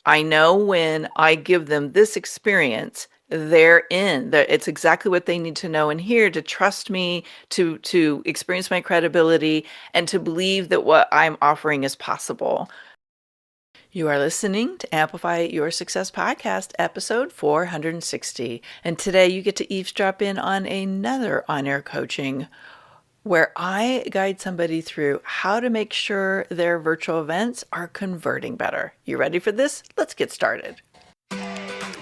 I know when I give them this experience, they're in. It's exactly what they need to know and hear to trust me, to experience my credibility, and to believe that what I'm offering is possible. You are listening to Amplify Your Success Podcast, episode 460. And today you get to eavesdrop in on another on-air coaching where I guide somebody through how to make sure their virtual events are converting better. You ready for this? Let's get started.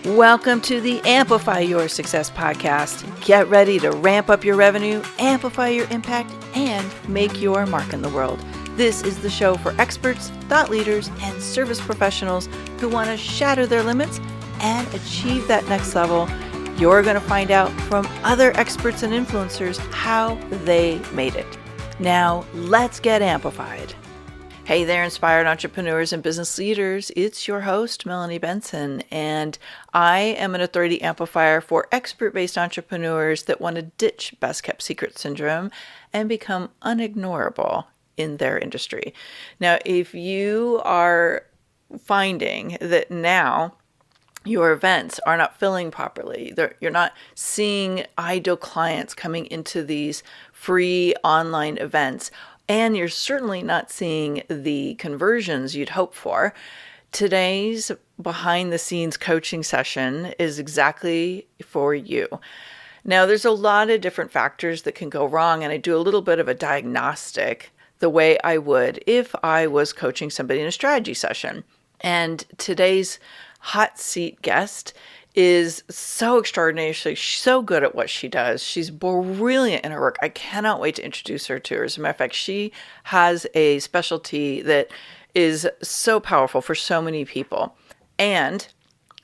Welcome to the Amplify Your Success Podcast. Get ready to ramp up your revenue, amplify your impact, and make your mark in the world. This is the show for experts, thought leaders, and service professionals who want to shatter their limits and achieve that next level. You're going to find out from other experts and influencers how they made it. Now, let's get amplified. Hey there, inspired entrepreneurs and business leaders. It's your host, Melanie Benson, and I am an authority amplifier for expert-based entrepreneurs that want to ditch best-kept secret syndrome and become unignorable in their industry. Now, if you are finding that now your events are not filling properly, you're not seeing ideal clients coming into these free online events, and you're certainly not seeing the conversions you'd hope for, today's behind the scenes coaching session is exactly for you. Now, there's a lot of different factors that can go wrong, and I do a little bit of a diagnostic the way I would if I was coaching somebody in a strategy session. And today's hot seat guest is so extraordinary. She's so good at what she does. She's brilliant in her work. I cannot wait to introduce her to her. As a matter of fact, she has a specialty that is so powerful for so many people. And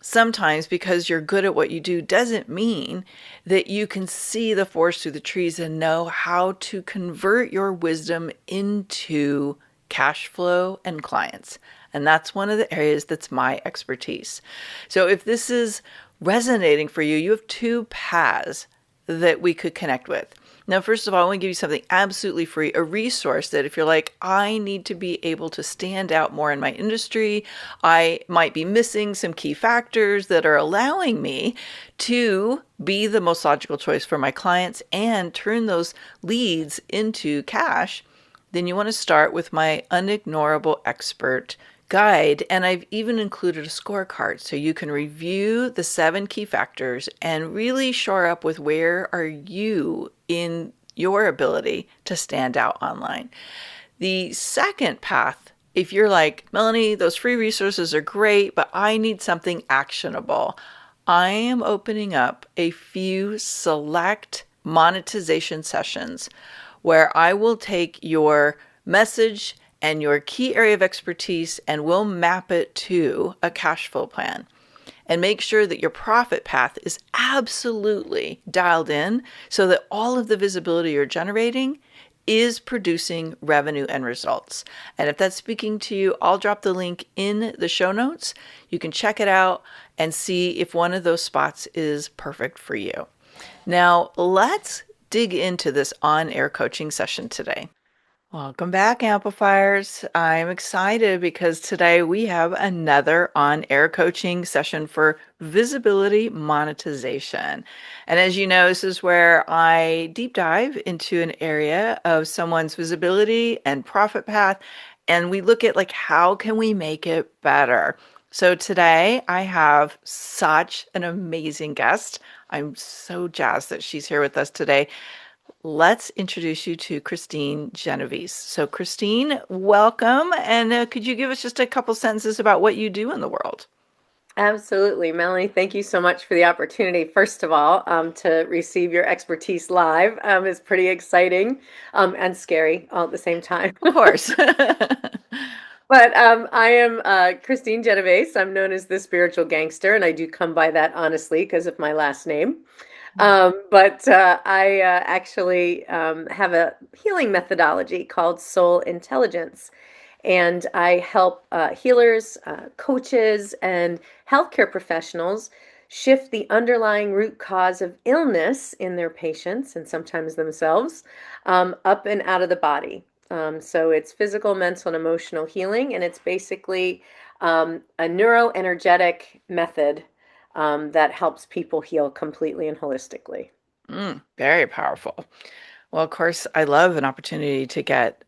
sometimes because you're good at what you do doesn't mean that you can see the forest through the trees and know how to convert your wisdom into cash flow and clients. And that's one of the areas that's my expertise. So if this is resonating for you, you have two paths that we could connect with. Now, first of all, I want to give you something absolutely free, a resource that if you're like, I need to be able to stand out more in my industry, I might be missing some key factors that are allowing me to be the most logical choice for my clients and turn those leads into cash, then you want to start with my Unignorable Expert guide. And I've even included a scorecard so you can review the 7 key factors and really shore up with where are you in your ability to stand out online. The second path, if you're like, Melanie, those free resources are great, but I need something actionable, I am opening up a few select monetization sessions where I will take your message and your key area of expertise and we'll map it to a cash flow plan and make sure that your profit path is absolutely dialed in so that all of the visibility you're generating is producing revenue and results. And if that's speaking to you, I'll drop the link in the show notes. You can check it out and see if one of those spots is perfect for you. Now, let's dig into this on-air coaching session today. Welcome back, Amplifiers. I'm excited because today we have another on-air coaching session for visibility monetization. And as you know, this is where I deep dive into an area of someone's visibility and profit path, and we look at like, how can we make it better? So today I have such an amazing guest. I'm so jazzed that she's here with us today. Let's introduce you to Kristine Genovese. So Kristine, welcome. And could you give us just a couple sentences about what you do in the world? Absolutely, Melanie. Thank you so much for the opportunity. First of all, to receive your expertise live is pretty exciting and scary all at the same time. Of course. But I am Kristine Genovese. I'm known as the spiritual gangster, and I do come by that honestly because of my last name. But I actually have a healing methodology called soul intelligence. And I help healers, coaches, and healthcare professionals shift the underlying root cause of illness in their patients and sometimes themselves up and out of the body. So it's physical, mental, and emotional healing. And it's basically a neuroenergetic method that helps people heal completely and holistically. Very powerful. Well, of course, I love an opportunity to get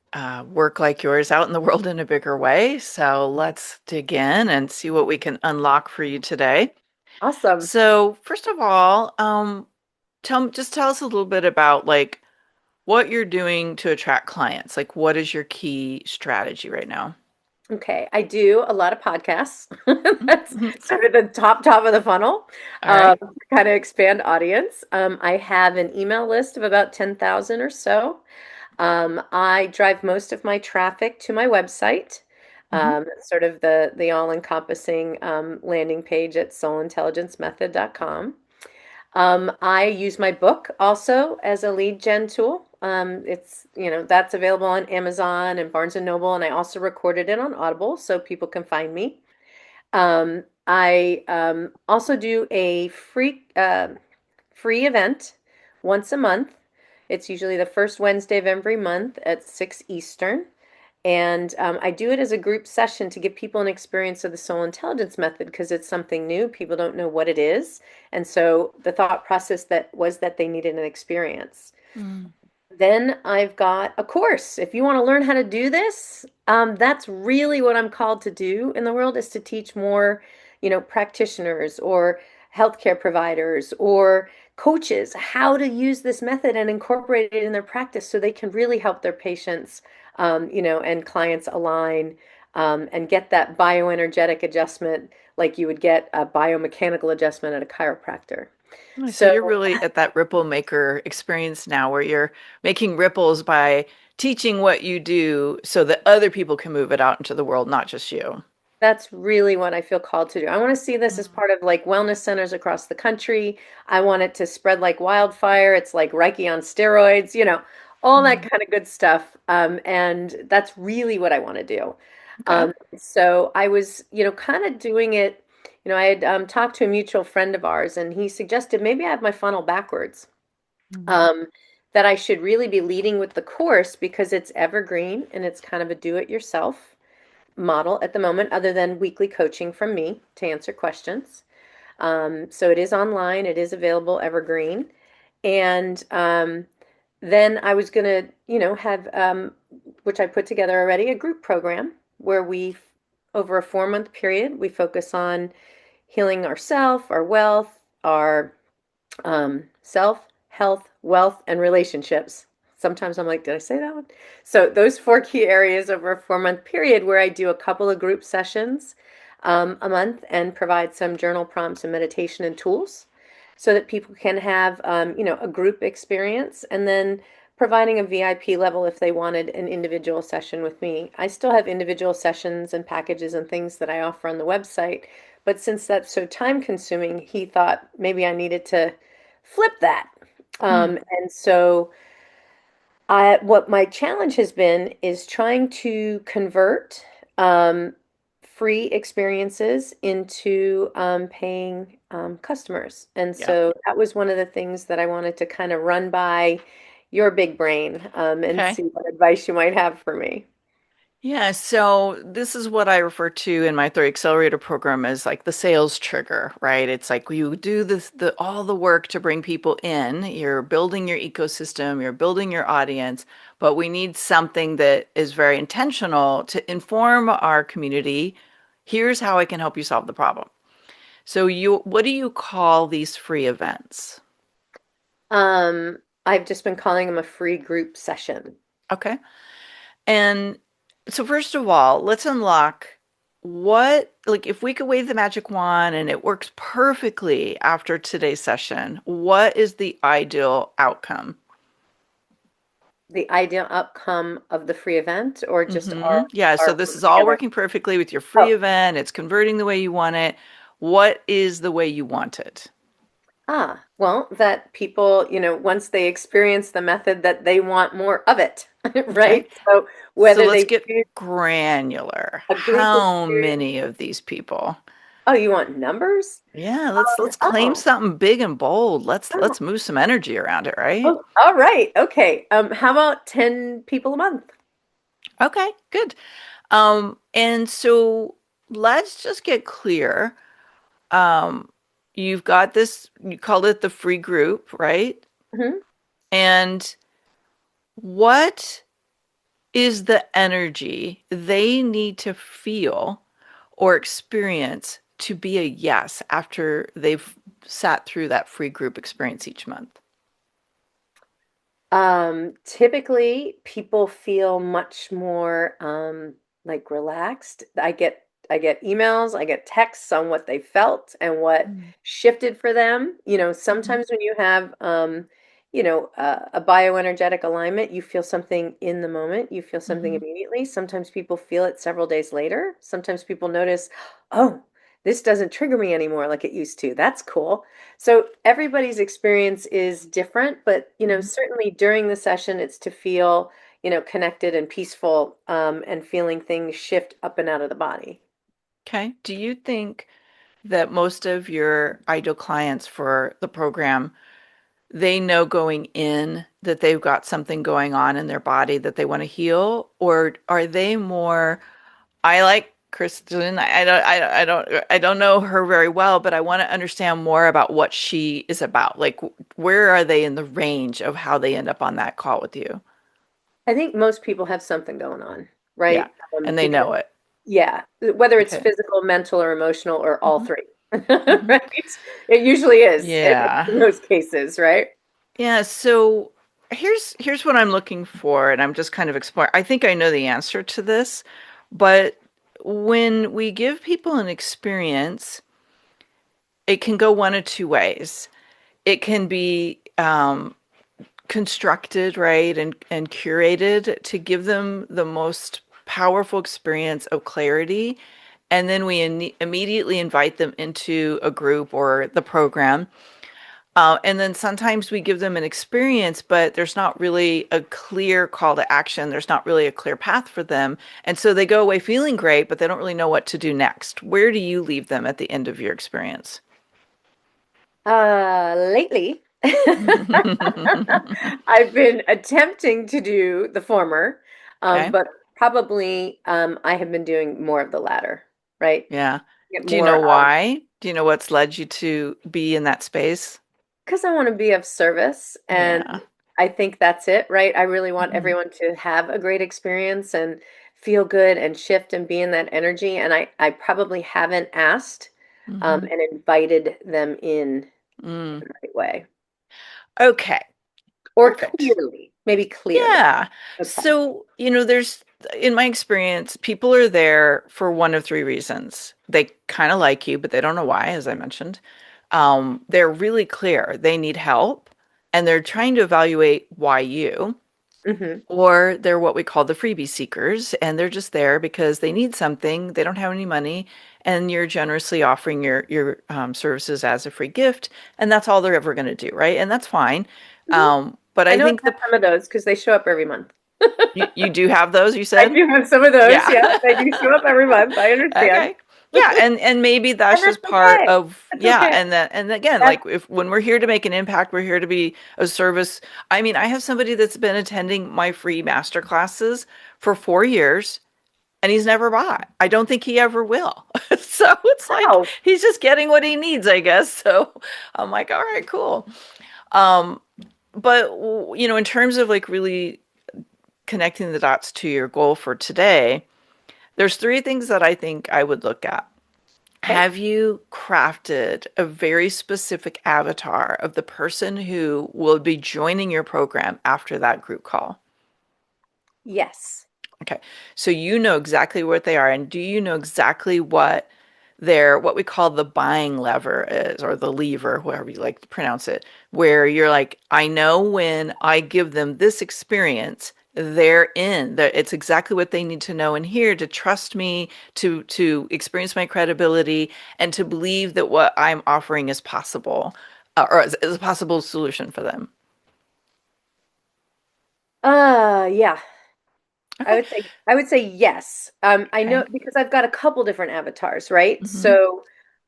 work like yours out in the world in a bigger way. So let's dig in and see what we can unlock for you today. Awesome. So, first of all, just tell us a little bit about like what you're doing to attract clients. Like, what is your key strategy right now? Okay, I do a lot of podcasts. That's Mhm. sort of the top of the funnel, All right. to kind of expand audience. I have an email list of about 10,000 or so. I drive most of my traffic to my website, Hmm. sort of the all-encompassing landing page at soulintelligencemethod.com. I use my book also as a lead gen tool. That's available on Amazon and Barnes and Noble, and I also recorded it on Audible so people can find me. I also do a free event once a month. It's usually the first Wednesday of every month at 6 Eastern. And I do it as a group session to give people an experience of the soul intelligence method because it's something new. People don't know what it is. And so the thought process that was that they needed an experience. Mm. Then I've got a course. If you want to learn how to do this, that's really what I'm called to do in the world is to teach more, practitioners or healthcare providers or coaches how to use this method and incorporate it in their practice so they can really help their patients, and clients align, and get that bioenergetic adjustment like you would get a biomechanical adjustment at a chiropractor. Oh, so So you're really at that ripple maker experience now where you're making ripples by teaching what you do so that other people can move it out into the world, not just you. that's really what I feel called to do. I want to see this as Mm. part of like wellness centers across the country. I want it to spread like wildfire. It's like Reiki on steroids, all that Mm. kind of good stuff. And that's really what I want to do. Okay. So I was, kind of doing it. I had talked to a mutual friend of ours, and he suggested maybe I have my funnel backwards. Mm. Um, that I should really be leading with the course because it's evergreen and it's kind of a do-it-yourself model at the moment, other than weekly coaching from me to answer questions. So it is online, it is available evergreen. And then I was going to, have, which I put together already, a group program where over a 4-month period, we focus on healing ourself, our wealth, our self, health, wealth, and relationships. Sometimes I'm like, did I say that one? So those 4 key areas over a 4-month period where I do a couple of group sessions a month and provide some journal prompts and meditation and tools so that people can have, a group experience and then providing a VIP level if they wanted an individual session with me. I still have individual sessions and packages and things that I offer on the website, but since that's so time consuming, he thought maybe I needed to flip that. Mm. And so what my challenge has been is trying to convert um, free experiences into paying customers. And Yeah. so that was one of the things that I wanted to kind of run by your big brain and Okay. see what advice you might have for me. Yeah, so this is what I refer to in my 30 Accelerator program as like the sales trigger, right? It's like you do the all the work to bring people in. You're building your ecosystem, you're building your audience, but we need something that is very intentional to inform our community. Here's how I can help you solve the problem. So what do you call these free events? I've just been calling them a free group session. Okay. And so first of all, let's unlock like if we could wave the magic wand and it works perfectly after today's session, what is the ideal outcome? The ideal outcome of the free event or just Yeah, so our this group is all together? working perfectly with your free Oh, event. It's converting the way you want it. What is the way you want it? well, that people, once they experience the method, that they want more of it, Okay. right? So So whether they let's get experience granular. a group How experience, many of these people? oh, you want numbers? Yeah, let's claim Oh, something big and bold. Let's oh, move some energy around it, right? oh, all right. Okay. How about 10 people a month? Okay, good. And so let's just get clear. Um, you've got this, you called it the free group, right? Mhm. And what is the energy they need to feel or experience to be a yes after they've sat through that free group experience each month? Typically people feel much more like relaxed. I get emails, I get texts on what they felt and what Mm. shifted for them. Mhm. Sometimes when you have a bioenergetic alignment, you feel something in the moment, you feel something Mhm. immediately. Sometimes people feel it several days later. Sometimes people notice, oh, this doesn't trigger me anymore like it used to. That's cool. So everybody's experience is different, but Mhm. certainly during the session, it's to feel, connected and peaceful, and feeling things shift up and out of the body. Okay. Do you think that most of your ideal clients for the program, they know going in that they've got something going on in their body that they want to heal, or are they more, I like Kristen. I don't know her very well, but I want to understand more about what she is about. Like, where are they in the range of how they end up on that call with you? I think most people have something going on, Yeah, right? and they Because know it. yeah, whether it's Okay. physical, mental, or emotional, or all Hmm. three, Hmm. right? It usually is Yeah. in most cases, right? Yeah, so here's what I'm looking for, and I'm just kind of exploring. I think I know the answer to this, but when we give people an experience, it can go one of two ways. It can be constructed, right, and curated to give them the most powerful experience of clarity, and then we immediately invite them into a group or the program. And then sometimes we give them an experience, but there's not really a clear call to action. There's not really a clear path for them. And so they go away feeling great, but they don't really know what to do next. Where do you leave them at the end of your experience? Lately, I've been attempting to do the former, Okay. but probably I have been doing more of the latter, right? Yeah. Get Do you know more why? Do you know what's led you to be in that space? because I want to be of service, and Yeah. I think that's it, right? I really want Hmm. everyone to have a great experience and feel good and shift and be in that energy. And I probably haven't asked Hmm. and invited them in Mm. the right way. Okay. Or Perfect. clearly, maybe clearly. Yeah. Okay. So, there's, in my experience, people are there for one of three reasons. They kind of like you, but they don't know why, as I mentioned. They're really clear. They need help and they're trying to evaluate why you, Hmm. or they're what we call the freebie seekers, and they're just there because they need something. They don't have any money, and you're generously offering your services as a free gift, and that's all they're ever going to do, right? And that's fine. Hmm. But I I know think I have some of those because they show up every month. you do have those, you I said? do have some of those. Yeah. Yeah, they do show up every month. I understand. Okay. Yeah, and maybe that's And just that's part okay. of, That's yeah, okay. and again, That's like, if when we're here to make an impact, we're here to be a service. I mean, I have somebody that's been attending my free master classes for 4 years and he's never bought. I don't think he ever will. So it's like wow. he's just getting what he needs, I guess. So I'm like, all right, cool. Um, but in terms of like really connecting the dots to your goal for today, there's three things that I think I would look at. Okay. Have you crafted a very specific avatar of the person who will be joining your program after that group call? Yes. Okay. So you know exactly what they are, and do you know exactly what their, what we call the buying lever is, or the lever, whoever you like to pronounce it, where you're like, I know when I give them this experience, they're in. That it's exactly what they need to know and hear to trust me, to experience my credibility, and to believe that what I'm offering is possible, is a possible solution for them. Yeah. Okay. I would say yes. I Okay. know because I've got a couple different avatars, right? Mm-hmm. So,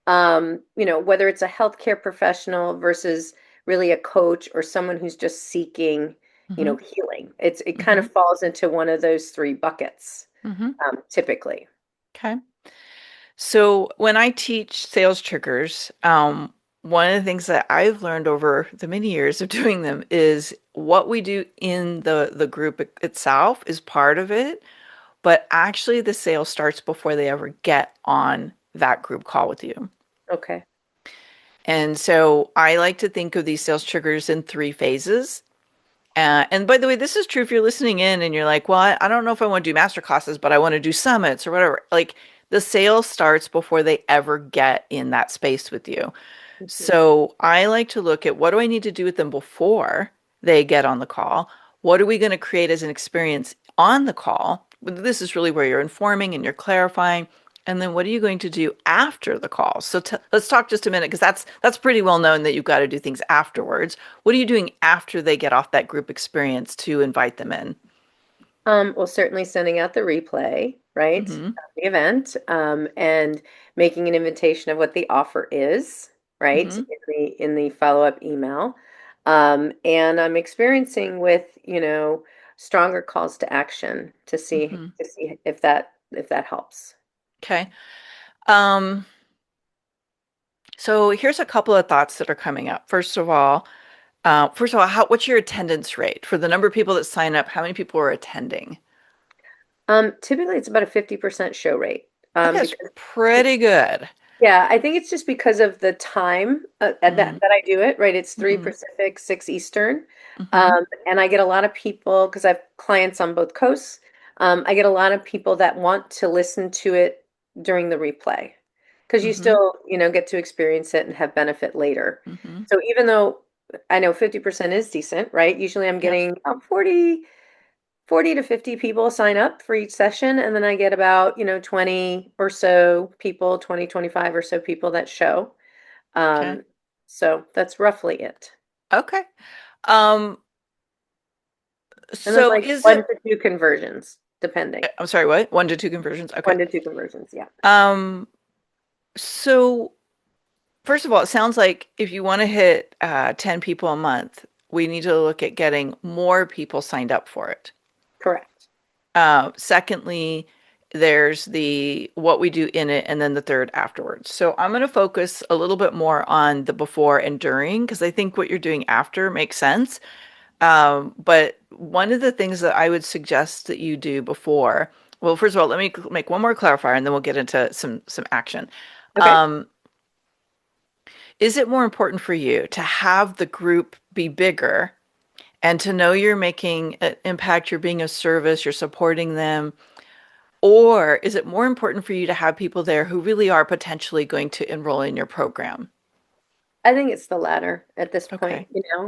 whether it's a healthcare professional versus really a coach or someone who's just seeking, Mm-hmm. healing. It kind Mm-hmm. of falls into one of those three buckets, Mm-hmm. typically. Okay. So when I teach sales triggers, one of the things that I've learned over the many years of doing them is what we do in the group itself is part of it, but actually the sale starts before they ever get on that group call with you. Okay. And so I like to think of these sales triggers in three phases. And by the way, this is true if you're listening in and you're like, well, I don't know if I want to do master classes, but I want to do summits or whatever. Like the sale starts before they ever get in that space with you. Mhm. So I like to look at what do I need to do with them before they get on the call? What are we going to create as an experience on the call? This is really where you're informing and you're clarifying. And then what are you going to do after the call? So let's talk just a minute because that's pretty well known that you've got to do things afterwards. What are you doing after they get off that group experience to invite them in? Well, certainly sending out the replay, right, Mm-hmm. of the event, and making an invitation of what the offer is, right, Mm-hmm. in the follow-up email. And I'm experiencing with, stronger calls to action Mm-hmm. to see if that helps. Okay. Um, so here's a couple of thoughts that are coming up. First of all, what's your attendance rate for the number of people that sign up? How many people are attending? Typically it's about a 50% show rate. I think that's Because pretty good. Yeah, I think it's just because of the time Mm-hmm. that I do it, right? It's 3 Mm-hmm. Pacific, 6 Eastern. Mm-hmm. And I get a lot of people because I have clients on both coasts. I get a lot of people that want to listen to it during the replay because you Mm-hmm. still, get to experience it and have benefit later. Mm-hmm. So even though I know 50% is decent, right? Usually I'm Yep. getting about 40 to 50 people sign up for each session, and then I get about 20 or so people, 20, 25 or so people that show. Okay. So that's roughly it. Okay. Um, And then so like is one it, to two conversions, depending. I'm sorry, what? One to two conversions? Okay. One to two conversions, yeah. Um, so first of all, it sounds like if you want to hit 10 people a month, we need to look at getting more people signed up for it. Correct. Secondly, there's the what we do in it, and then the third afterwards. So I'm going to focus a little bit more on the before and during because I think what you're doing after makes sense. But one of the things that I would suggest that you do before, well, first of all, let me make one more clarifier, and then we'll get into some action. Okay. Um, is it more important for you to have the group be bigger and to know you're making an impact, you're being of service, you're supporting them? Or is it more important for you to have people there who really are potentially going to enroll in your program? I think it's the latter at this point, Okay.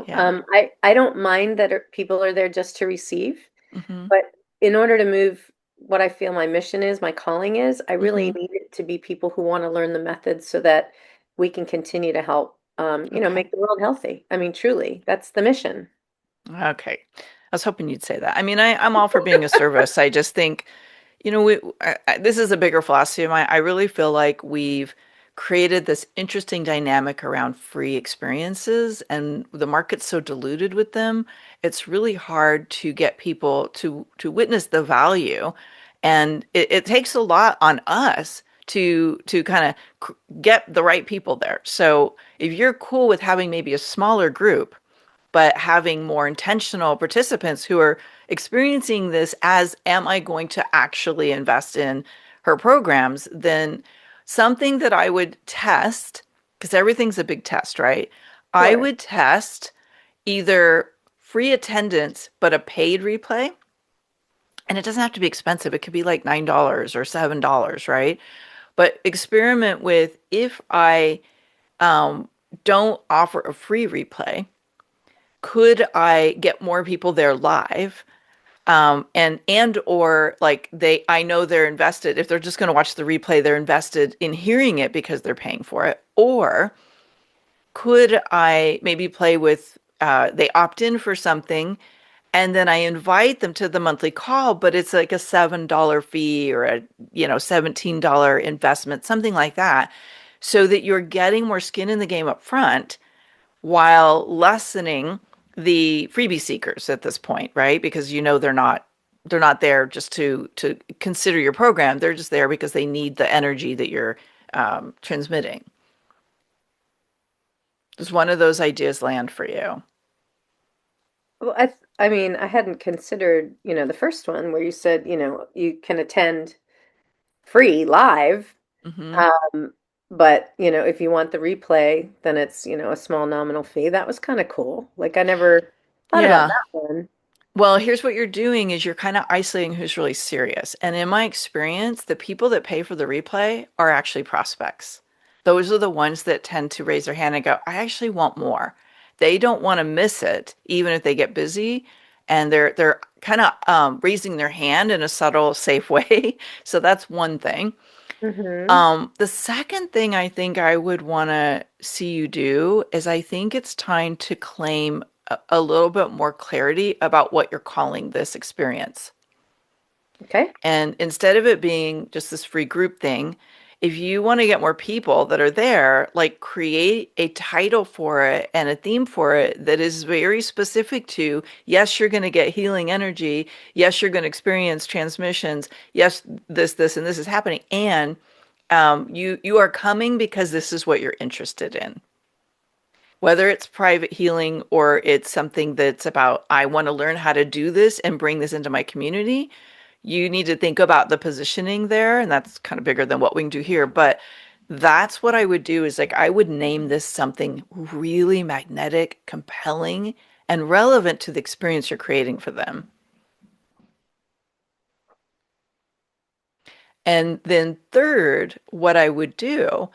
Yeah. I don't mind that people are there just to receive. Mm-hmm. But in order to move what I feel my mission is, my calling is, I really Mm-hmm. need it to be people who want to learn the methods so that we can continue to help, Okay. make the world healthy. I mean, truly, that's the mission. Okay. I was hoping you'd say that. I mean, I'm all for being a service. I just think, this is a bigger philosophy of mine. I really feel like we've created this interesting dynamic around free experiences, and the market's so diluted with them. It's really hard to get people to witness the value, and it takes a lot on us to kind of get the right people there. So if you're cool with having maybe a smaller group but having more intentional participants who are experiencing this as, am I going to actually invest in her programs? Then something that I would test, because everything's a big test, right? I Sure. would test either free attendance, but a paid replay. And it doesn't have to be expensive. It could be like $9 or $7, right? But experiment with if I um, don't offer a free replay, could I get more people there live? And or like I know they're invested. If they're just going to watch the replay, they're invested in hearing it because they're paying for it. Or could I maybe play with, they opt in for something and then I invite them to the monthly call, but it's like a $7 fee or a, $17 investment, something like that, so that you're getting more skin in the game up front while lessening the freebie seekers at this point, right? Because they're not they're not there just to consider your program. They're just there because they need the energy that you're transmitting. Does one of those ideas land for you? Well, I mean, I hadn't considered, the first one where you said, you can attend free live. Hmm. Um, but, if you want the replay, then it's, a small nominal fee. That was kind of cool. Like I never thought about Yeah. that one. Well, here's what you're doing is you're kind of isolating who's really serious. And in my experience, the people that pay for the replay are actually prospects. Those are the ones that tend to raise their hand and go, I actually want more. They don't want to miss it, even if they get busy. And they're kind of raising their hand in a subtle, safe way. So that's one thing. Hmm. The second thing I think I would want to see you do is I think it's time to claim a little bit more clarity about what you're calling this experience. Okay. And instead of it being just this free group thing, if you want to get more people that are there, like create a title for it and a theme for it that is very specific to, yes, you're going to get healing energy. Yes, you're going to experience transmissions. Yes, this, and this is happening. And you are coming because this is what you're interested in. Whether it's private healing or it's something that's about, I want to learn how to do this and bring this into my community, you need to think about the positioning there. And that's kind of bigger than what we can do here. But that's what I would do is like, I would name this something really magnetic, compelling, and relevant to the experience you're creating for them. And then, third, what I would do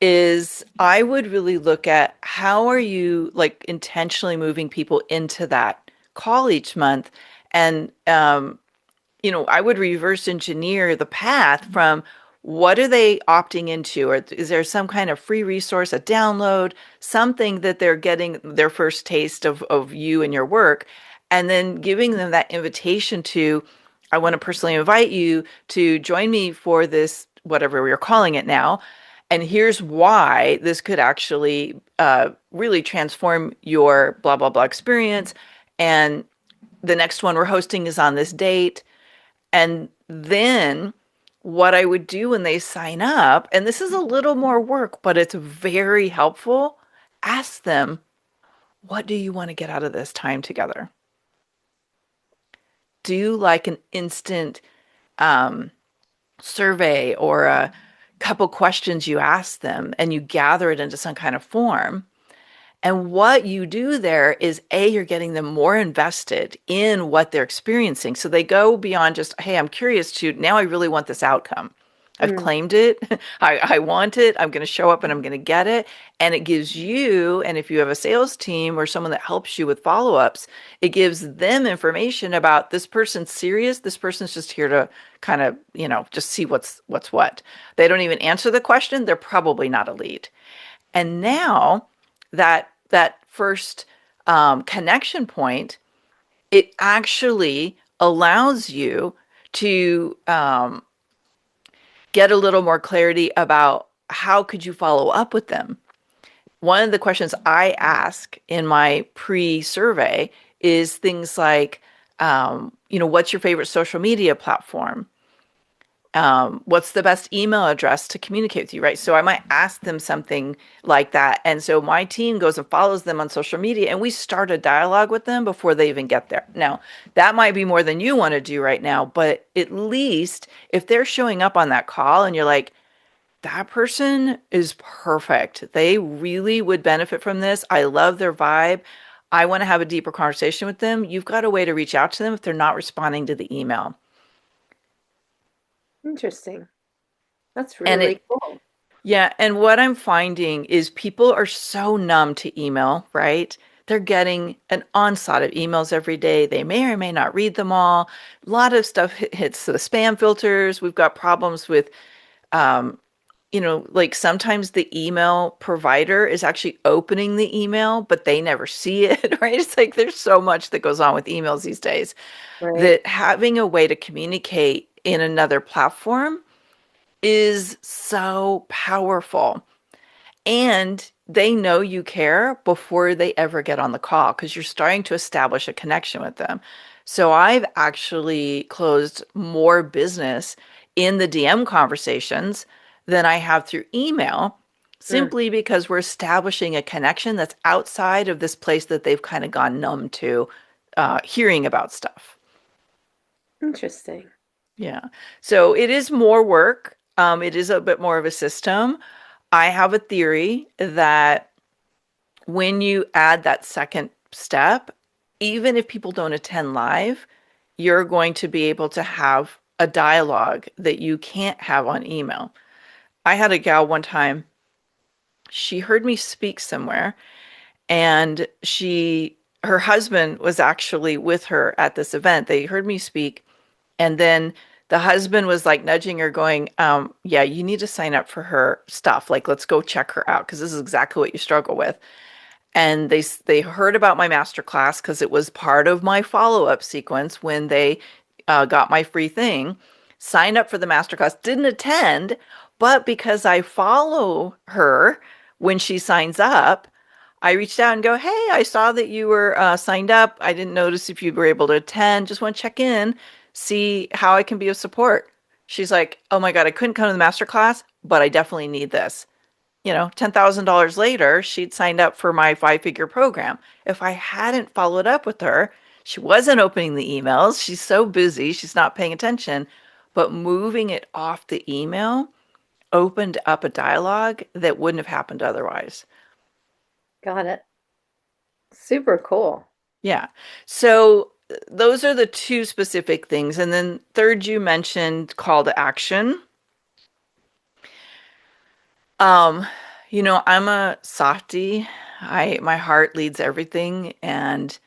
is I would really look at how are you like intentionally moving people into that call each month. And I would reverse engineer the path from what are they opting into, or is there some kind of free resource, a download, something that they're getting their first taste of you and your work, and then giving them that invitation to, I want to personally invite you to join me for this, whatever we're calling it now. And here's why this could actually really transform your blah, blah, blah experience. And the next one we're hosting is on this date. And then what I would do when they sign up, and this is a little more work, but it's very helpful, ask them, what do you want to get out of this time together? Do like an instant um, survey or a couple questions you ask them and you gather it into some kind of form. And what you do there is A, you're getting them more invested in what they're experiencing. So they go beyond just, hey, I'm curious to, now I really want this outcome. I've Mm. claimed it. I want it. I'm going to show up and I'm going to get it. And it gives you, and if you have a sales team or someone that helps you with follow ups, it gives them information about this person's serious. This person's just here to kind of, just see what's what. They don't even answer the question. They're probably not a lead. And now that first connection point, it actually allows you to get a little more clarity about how could you follow up with them. One of the questions I ask in my pre-survey is things like, what's your favorite social media platform? What's the best email address to communicate with you, right? So I might ask them something like that. And so my team goes and follows them on social media and we start a dialogue with them before they even get there. Now, that might be more than you want to do right now, but at least if they're showing up on that call and you're like, that person is perfect. They really would benefit from this. I love their vibe. I want to have a deeper conversation with them. You've got a way to reach out to them if they're not responding to the email. Interesting. That's And really it cool. Yeah, and what I'm finding is people are so numb to email, right? They're getting an onslaught of emails every day. They may or may not read them all. A lot of stuff hits the spam filters. We've got problems with, um, like sometimes the email provider is actually opening the email, but they never see it, right? It's like there's so much that goes on with emails these days Right. that having a way to communicate in another platform is so powerful. And they know you care before they ever get on the call because you're starting to establish a connection with them. So I've actually closed more business in the DM conversations than I have through email, Mm, simply because we're establishing a connection that's outside of this place that they've kind of gone numb to hearing about stuff. interesting. Yeah. So it is more work. It is a bit more of a system. I have a theory that when you add that second step, even if people don't attend live, you're going to be able to have a dialogue that you can't have on email. I had a gal one time, she heard me speak somewhere, and her husband was actually with her at this event. They heard me speak, and then the husband was like nudging her, going, yeah, you need to sign up for her stuff. Like, let's go check her out because this is exactly what you struggle with. And they heard about my master class because it was part of my follow-up sequence when they got my free thing, signed up for the master class, didn't attend, but because I follow her when she signs up, I reached out and go, hey, I saw that you were signed up. I didn't notice if you were able to attend. Just want to check in, see how I can be of support. She's like, oh my God, I couldn't come to the master class, but I definitely need this. $10,000 later, she'd signed up for my 5-figure program. If I hadn't followed up with her, she wasn't opening the emails. She's so busy, she's not paying attention. But moving it off the email opened up a dialogue that wouldn't have happened otherwise. Got it. Super cool. Yeah. So those are the two specific things. And then third, you mentioned call to action. Um, I'm a softie. My heart leads everything, and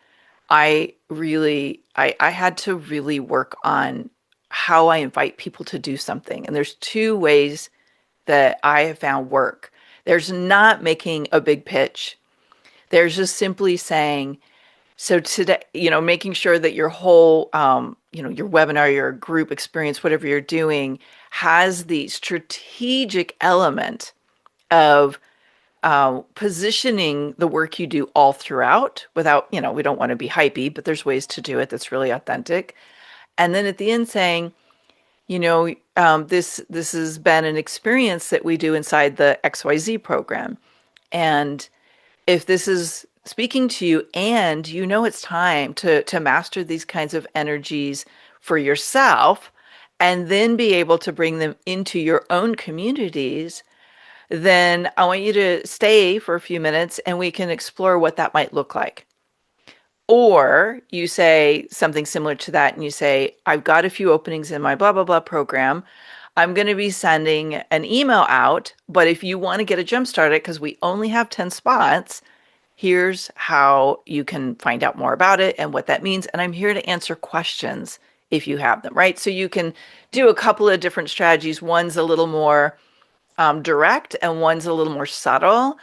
I had to really work on how I invite people to do something. And there's two ways that I have found work. There's not making a big pitch. There's just simply saying, so today, making sure that your whole, your webinar, your group experience, whatever you're doing, has the strategic element of positioning the work you do all throughout without, we don't want to be hypey, but there's ways to do it that's really authentic. And then at the end saying, this has been an experience that we do inside the XYZ program. And if this is speaking to you and it's time to master these kinds of energies for yourself and then be able to bring them into your own communities, then I want you to stay for a few minutes and we can explore what that might look like. Or you say something similar to that and you say, I've got a few openings in my blah, blah, blah program. I'm going to be sending an email out, but if you want to get a jump started, because we only have 10 spots, here's how you can find out more about it and what that means. And I'm here to answer questions if you have them, right? So you can do a couple of different strategies. One's a little more direct and one's a little more subtle.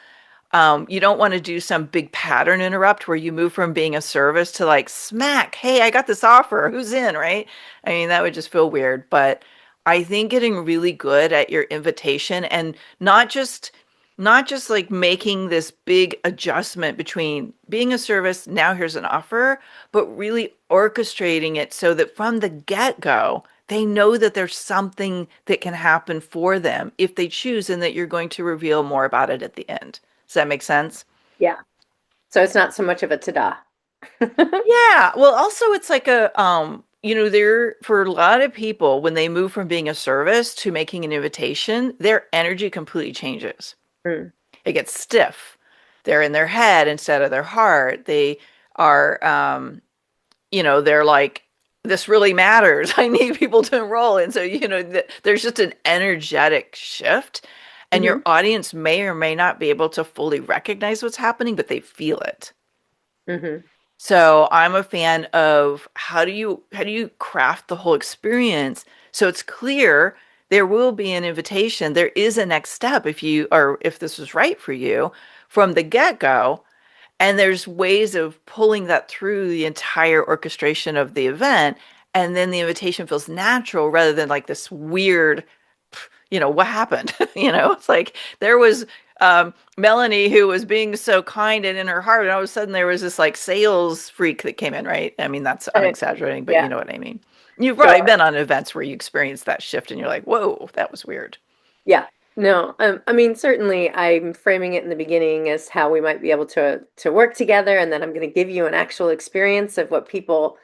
You don't want to do some big pattern interrupt where you move from being a service to like smack, hey, I got this offer, who's in, right? I mean, that would just feel weird. But I think getting really good at your invitation and not just like making this big adjustment between being a service, now here's an offer, but really orchestrating it so that from the get-go, they know that there's something that can happen for them if they choose and that you're going to reveal more about it at the end. Does that make sense? Yeah. So it's not so much of a ta-da. Yeah. Well, also it's like there for a lot of people when they move from being a service to making an invitation, their energy completely changes. Mm, It gets stiff. They're in their head instead of their heart. They are they're like, this really matters. I need people to enroll. And so, there's just an energetic shift. And hmm your audience may or may not be able to fully recognize what's happening, but they feel it. hmm So I'm a fan of how do you craft the whole experience so it's clear there will be an invitation. There is a next step if this was right for you from the get-go. And there's ways of pulling that through the entire orchestration of the event. And then the invitation feels natural rather than like this weird, what happened? It's like there was Melanie, who was being so kind and in her heart, and all of a sudden there was this like sales freak that came in, right? I mean, I'm And exaggerating, but yeah, you know what I mean. You've probably sure. been on events where you experience that shift and you're like, whoa, that was weird. Yeah. No, I mean, certainly I'm framing it in the beginning as how we might be able to work together, and then I'm going to give you an actual experience of what people,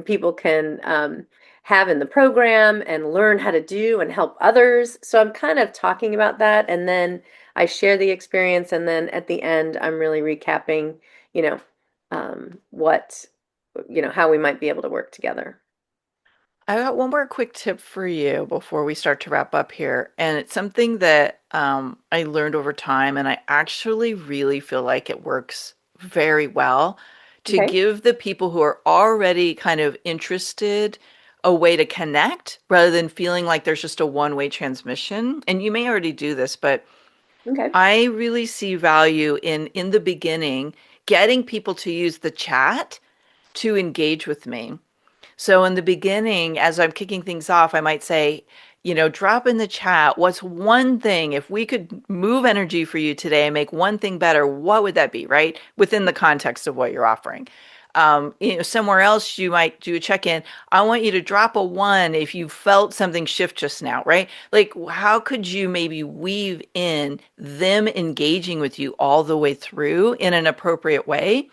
people can have in the program and learn how to do and help others. So I'm kind of talking about that, and then I share the experience, and then at the end, I'm really recapping, you know, what, how we might be able to work together. I got one more quick tip for you before we start to wrap up here. And it's something that I learned over time, and I actually really feel like it works very well to Okay. give the people who are already kind of interested a way to connect rather than feeling like there's just a one-way transmission. And you may already do this, but Okay. I really see value in the beginning getting people to use the chat to engage with me. So in the beginning, as I'm kicking things off, I might say, drop in the chat, what's one thing, if we could move energy for you today and make one thing better, what would that be, right? Within the context of what you're offering. Somewhere else you might do a check-in. I want you to drop a one if you felt something shift just now, right? Like, how could you maybe weave in them engaging with you all the way through in an appropriate way?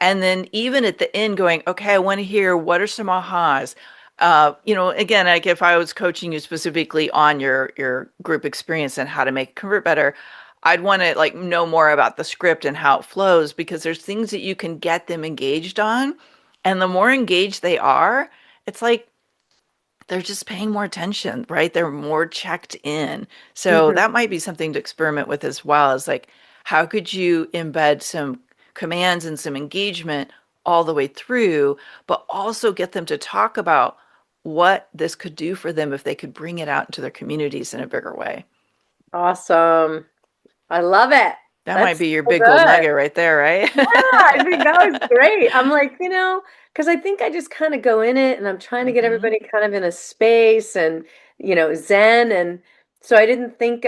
And then even at the end going, okay, I want to hear what are some ahas. Again, like if I was coaching you specifically on your group experience and how to make it convert better, I'd want to like know more about the script and how it flows because there's things that you can get them engaged on. And the more engaged they are, it's like they're just paying more attention, right? They're more checked in. So Hmm. that might be something to experiment with as well as like, how could you embed some commands and some engagement all the way through, but also get them to talk about what this could do for them if they could bring it out into their communities in a bigger way. Awesome. I love it. That might That's be your so big gold good. nugget right there, right? Yeah, I think that was great. I'm like, because I think I just kind of go in it and I'm trying to get Hmm. everybody kind of in a space and, zen. And so I didn't think,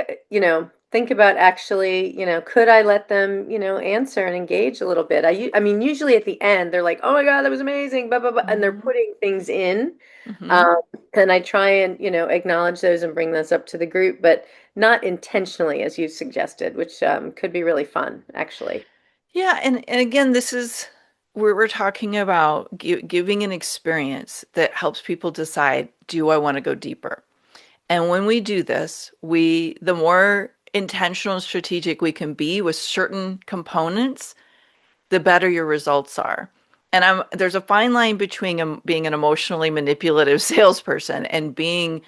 think about actually, could I let them, answer and engage a little bit? I mean, usually at the end, they're like, oh my God, that was amazing, blah, blah, blah. And they're Hmm. putting things in. Hmm. Um, and I try and, acknowledge those and bring those up to the group, but not intentionally, as you suggested, which could be really fun, actually. Yeah, and again, this is where we're talking about giving an experience that helps people decide, do I want to go deeper? And when we do this, the more intentional and strategic we can be with certain components, the better your results are. And there's a fine line between being an emotionally manipulative salesperson and being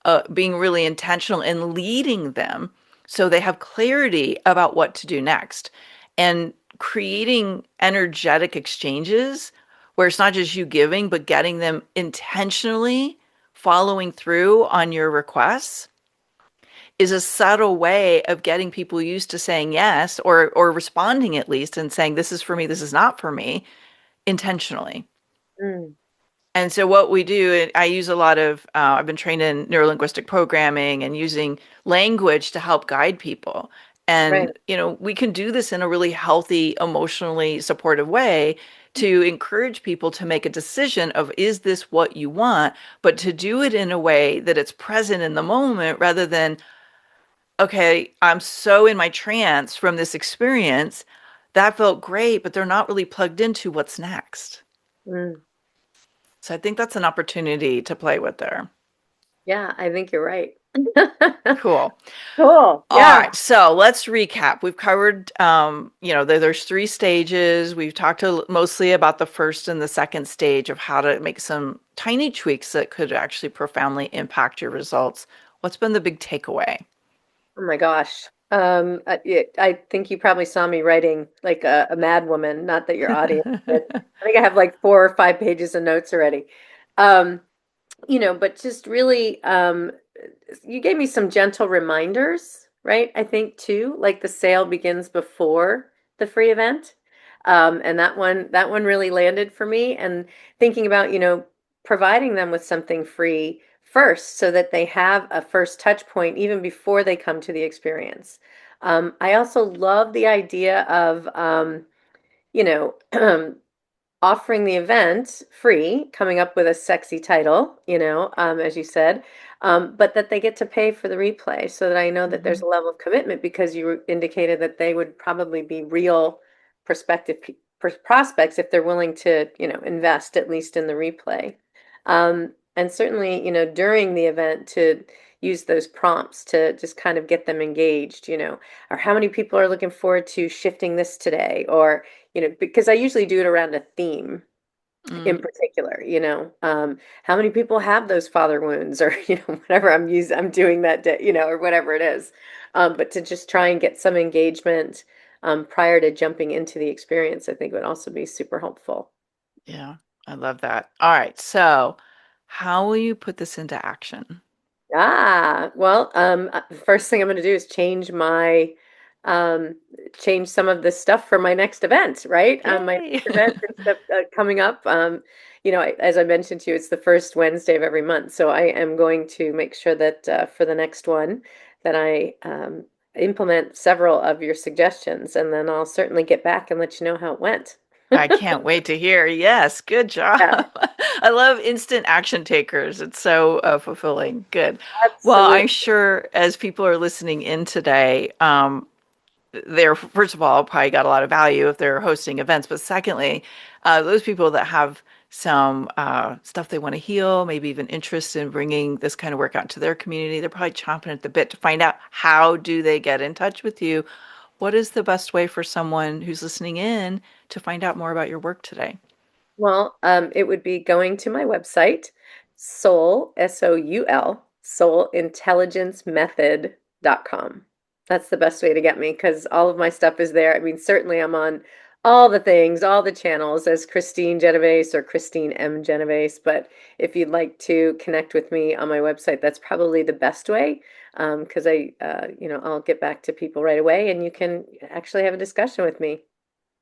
really intentional and leading them so they have clarity about what to do next and creating energetic exchanges where it's not just you giving, but getting them intentionally following through on your requests is a subtle way of getting people used to saying yes or responding at least and saying this is for me, this is not for me intentionally. Mm, And so what we do, I use a lot of, I've been trained in neurolinguistic programming and using language to help guide people. right. And, we can do this in a really healthy, emotionally supportive way to encourage people to make a decision of, is this what you want? But to do it in a way that it's present in the moment rather than, okay, I'm so in my trance from this experience. That felt great, but they're not really plugged into what's next. Mm, So I think that's an opportunity to play with there. yeah, I think you're right. Cool. Cool. All Yeah. right, so let's recap. We've covered, there's three stages. We've talked mostly about the first and the second stage of how to make some tiny tweaks that could actually profoundly impact your results. What's been the big takeaway? Oh my gosh. I think you probably saw me writing like a mad woman, not that your audience did. I think I have like 4 or 5 pages of notes already. Um, but just really, you gave me some gentle reminders, right? I think too, like the sale begins before the free event. And that one really landed for me. And thinking about, providing them with something free first so that they have a first touch point even before they come to the experience. I also love the idea of, you know, offering the event free, coming up with a sexy title, as you said, but that they get to pay for the replay so that I know that there's Mhm. a level of commitment because you indicated that they would probably be real prospective prospects if they're willing to, invest at least in the replay. And certainly, during the event to use those prompts to just kind of get them engaged, or how many people are looking forward to shifting this today, or because I usually do it around a theme in Mm, particular, how many people have those father wounds or, whatever I'm doing that day, or whatever it is. But to just try and get some engagement prior to jumping into the experience, I think would also be super helpful. yeah, I love that. All right, so how will you put this into action? Well, the first thing I'm going to do is um, change some of the stuff for my next event, right? My Yay! next event and stuff coming up. As I mentioned to you, it's the first Wednesday of every month, so I am going to make sure that for the next one that I implement several of your suggestions, and then I'll certainly get back and let you know how it went. I can't wait to hear. Yes, good job. Yeah, I love instant action takers. It's so fulfilling. Good. Well, I'm absolutely. sure as people are listening in today, they're first of all probably got a lot of value if they're hosting events, but secondly, those people that have some stuff they want to heal, maybe even interest in bringing this kind of work out to their community, they're probably chomping at the bit to find out how do they get in touch with you. What is the best way for someone who's listening in to find out more about your work today? Well, it would be going to my website, Soul, Soul, soulintelligencemethod.com. That's the best way to get me because all of my stuff is there. I mean, certainly I'm on all the things, all the channels as Kristine Genovese or Kristine M. Genovese. But if you'd like to connect with me on my website, that's probably the best way because I'll get back to people right away and you can actually have a discussion with me.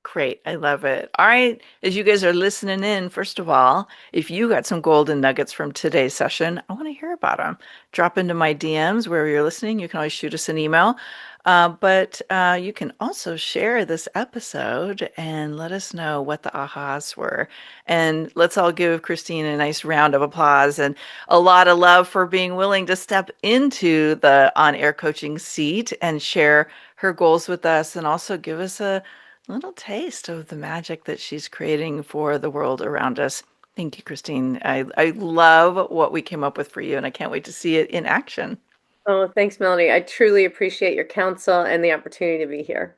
Great. I love it. All right. As you guys are listening in, first of all, if you got some golden nuggets from today's session, I want to hear about them. Drop into my DMs wherever you're listening. You can always shoot us an email. But you can also share this episode and let us know what the ahas were. And let's all give Kristine a nice round of applause and a lot of love for being willing to step into the on air coaching seat and share her goals with us and also give us a little taste of the magic that she's creating for the world around us. Thank you, Kristine. I love what we came up with for you, and I can't wait to see it in action. Oh, thanks, Melanie. I truly appreciate your counsel and the opportunity to be here.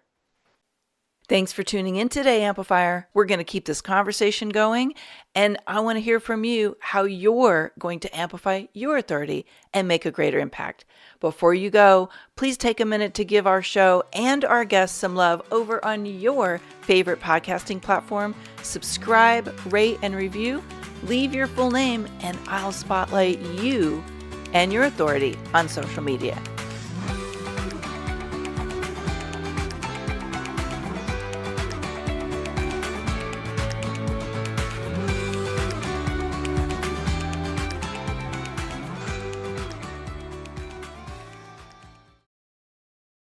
Thanks for tuning in today, Amplifier. We're going to keep this conversation going, and I want to hear from you how you're going to amplify your authority and make a greater impact. Before you go, please take a minute to give our show and our guests some love over on your favorite podcasting platform. Subscribe, rate, and review. Leave your full name, and I'll spotlight you and your authority on social media.